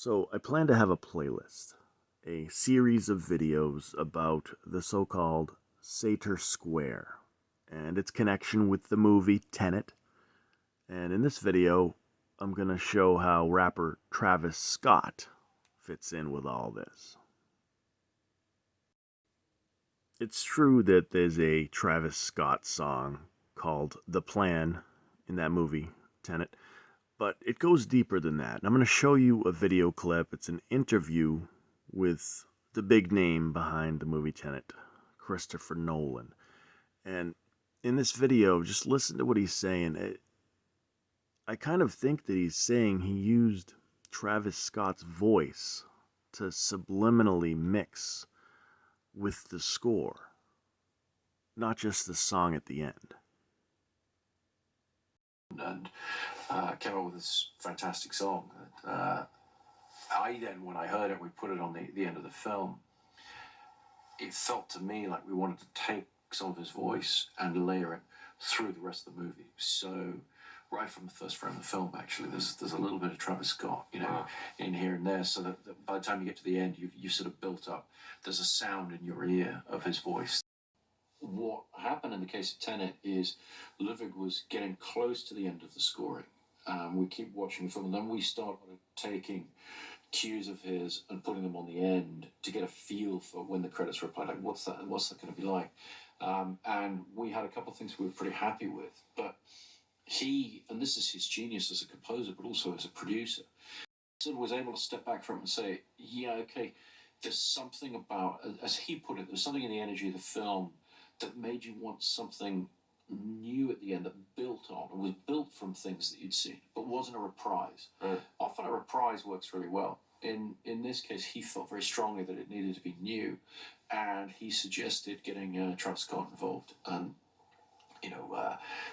So I plan to have a playlist, a series of videos about the so-called Satор Square and its connection with the movie Tenet. And in this video, I'm going to show how rapper Travis Scott fits in with all this. It's true that there's a Travis Scott song called The Plan in that movie, Tenet, but it goes deeper than that. And I'm going to show you a video clip. It's an interview with the big name behind the movie Tenet, Christopher Nolan. And in this video, just listen to what he's saying. I kind of think that he's saying he used Travis Scott's voice to subliminally mix with the score, not just the song at the end. And came up with this fantastic song. When I heard it, we put it on the end of the film. It felt to me like we wanted to take some of his voice and layer it through the rest of the movie. So right from the first frame of the film, actually, there's a little bit of Travis Scott, in here and there, so that by the time you get to the end, you've sort of built up. There's a sound in your ear of his voice. What happened in the case of Tenet is Ludwig was getting close to the end of the scoring. We keep watching the film, and then we start taking cues of his and putting them on the end to get a feel for when the credits were applied. Like, what's that going to be like? And we had a couple of things we were pretty happy with, but he, and this is his genius as a composer, but also as a producer, sort of was able to step back from it and say, yeah, okay, there's something about, as he put it, there's something in the energy of the film that made you want something new at the end, that built on, and was built from things that you'd seen, but wasn't a reprise. Often a reprise works really well. In this case, he felt very strongly that it needed to be new, and he suggested getting Travis Scott involved, and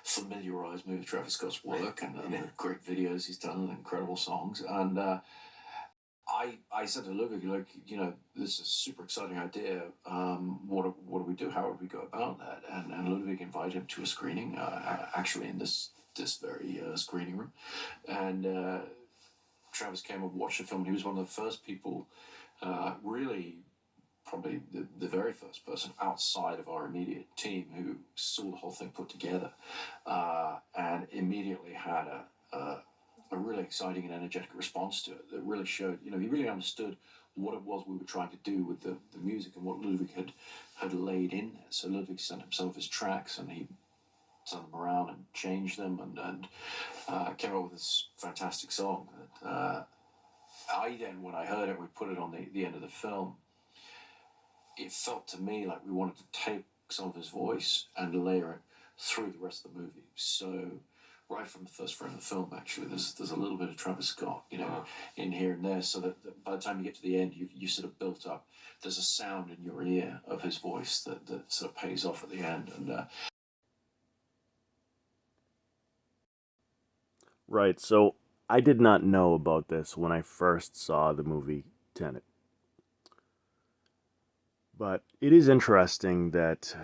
familiarise me with Travis Scott's work and the great videos he's done and incredible songs. And I said to Ludwig, this is a super exciting idea. What do we do? How would we go about that? And Ludwig invited him to a screening, actually in this very screening room. And Travis came and watched the film. He was one of the first people, really probably the very first person outside of our immediate team who saw the whole thing put together, and immediately had a really exciting and energetic response to it that really showed, he really understood what it was we were trying to do with the music and what Ludwig had laid in there. So Ludwig sent him some of his tracks, and he sent them around and changed them, and came up with this fantastic song. When I heard it, we put it on the end of the film. It felt to me like we wanted to take some of his voice and layer it through the rest of the movie. So right from the first frame of the film, actually, there's a little bit of Travis Scott, in here and there, so that by the time you get to the end, you sort of built up. There's a sound in your ear of his voice that sort of pays off at the end. And Right, so I did not know about this when I first saw the movie Tenet. But it is interesting that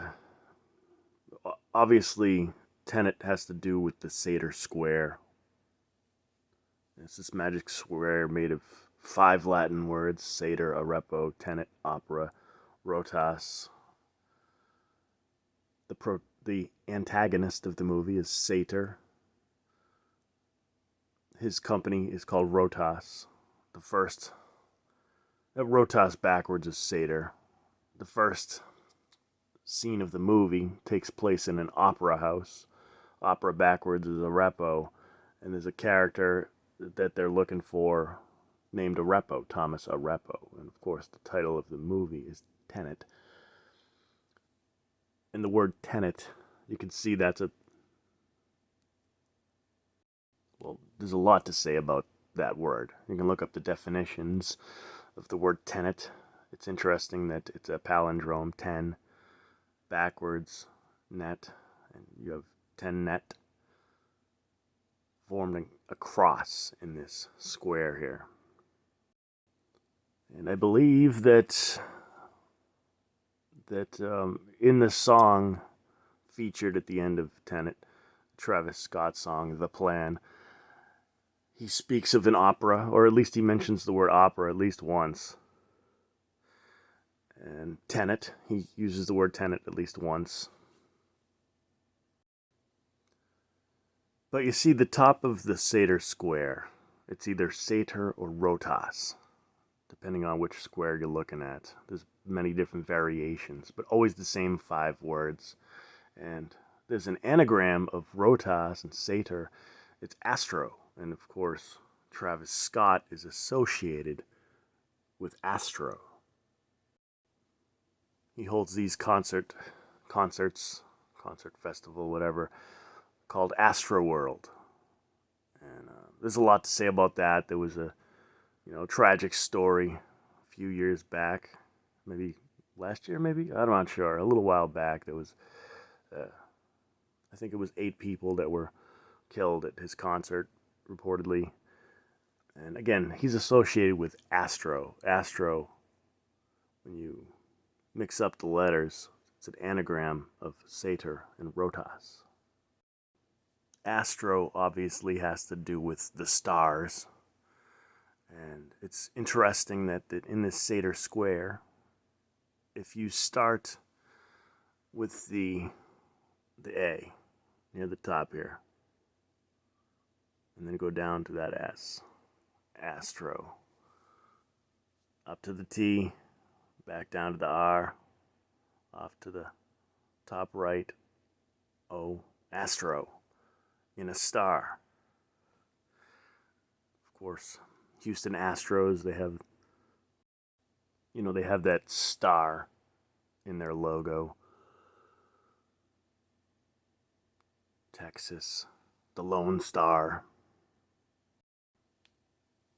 obviously Tenet has to do with the Satор Square. It's this magic square made of 5 Latin words: Sator, Arepo, Tenet, Opera, Rotas. The antagonist of the movie is Sator. His company is called Rotas. Rotas backwards is Sator. The first scene of the movie takes place in an opera house. Opera backwards is Arepo, and there's a character that they're looking for named Arepo, Thomas Arepo. And of course, the title of the movie is Tenet. And the word tenet, you can see there's a lot to say about that word. You can look up the definitions of the word tenet. It's interesting that it's a palindrome, 10, backwards, net, and you have 10 net, forming a cross in this square here. And I believe that in the song featured at the end of Tenet, Travis Scott song, The Plan, He speaks of an opera, or at least he mentions the word opera at least once. And tenet, he uses the word tenet at least once. But you see the top of the Seder square, it's either Sator or Rotas, depending on which square you're looking at. There's many different variations, but always the same 5 words. And there's an anagram of Rotas and Sator. It's Astro. And of course, Travis Scott is associated with Astro. He holds these concerts, concert festival, whatever, called Astro World. And there's a lot to say about that. There was a tragic story a few years back, maybe last year, maybe? I'm not sure. A little while back, there was, I think it was 8 people that were killed at his concert, reportedly. And again, he's associated with Astrro. Astrro, when you mix up the letters, it's an anagram of Sator and Rotas. Astro obviously has to do with the stars. And it's interesting that in this Seder square, if you start with the A near the top here, and then go down to that S, Astro, up to the T, back down to the R, off to the top right, O, Astro, in a star. Of course, Houston Astros, they have that star in their logo. Texas, the Lone Star.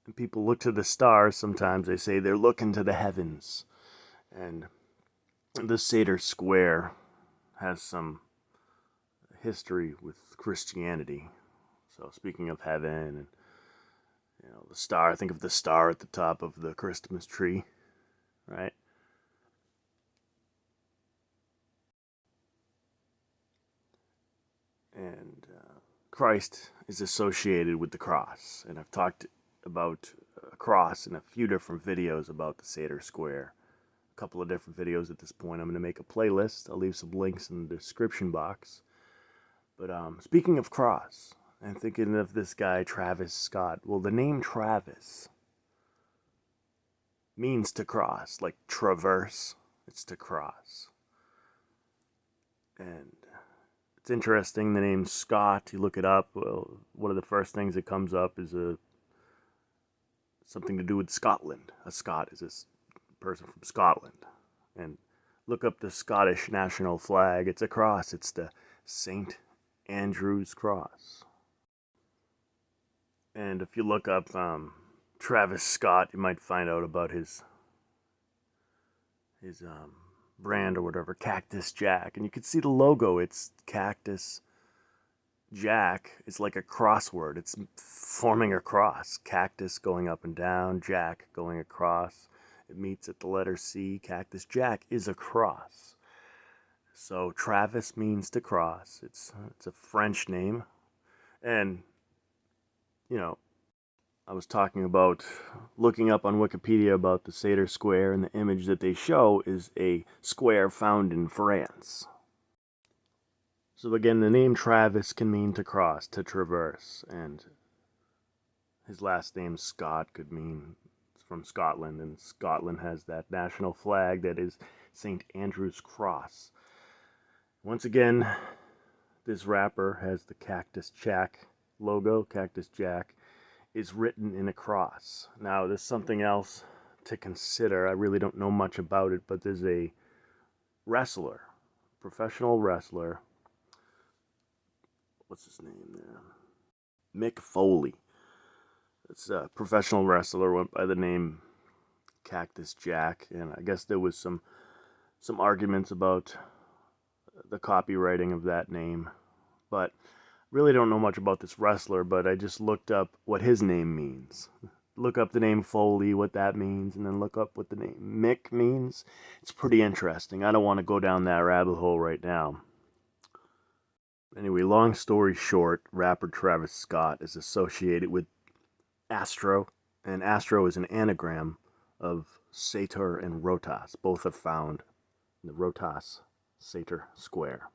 And people look to the stars, sometimes they say they're looking to the heavens. And the Seder Square has some history with Christianity. So speaking of heaven and the star, think of the star at the top of the Christmas tree, right? And Christ is associated with the cross. And I've talked about a cross in a few different videos about the Seder Square. A couple of different videos at this point. I'm going to make a playlist. I'll leave some links in the description box. But speaking of cross, I'm thinking of this guy, Travis Scott. Well, the name Travis means to cross, like traverse, it's to cross. And it's interesting, the name Scott, you look it up, well, one of the first things that comes up is something to do with Scotland. A Scot is this person from Scotland. And look up the Scottish national flag, it's a cross, it's the St. Andrew's Cross. And if you look up Travis Scott, you might find out about his brand or whatever, Cactus Jack. And you can see the logo, it's Cactus Jack. It's like a crossword. It's forming a cross. Cactus going up and down, Jack going across. It meets at the letter C. Cactus Jack is a cross. So Travis means to cross. It's a French name. And I was talking about looking up on Wikipedia about the Seder Square, and the image that they show is a square found in France. So again, the name Travis can mean to cross, to traverse, and his last name Scott could mean from Scotland, and Scotland has that national flag that is St. Andrew's Cross. Once again, this rapper has the Cactus Jack logo. Cactus Jack is written in a cross. Now, there's something else to consider. I really don't know much about it, but there's a wrestler, professional wrestler. What's his name there? Mick Foley. It's a professional wrestler, went by the name Cactus Jack, and I guess there was some arguments about the copywriting of that name, but really don't know much about this wrestler, but I just looked up what his name means. Look up the name Foley, what that means, and then look up what the name Mick means. It's pretty interesting. I don't want to go down that rabbit hole right now. Anyway, long story short, rapper Travis Scott is associated with Astro, and Astro is an anagram of Sator and Rotas. Both are found in the Rotas Sator square.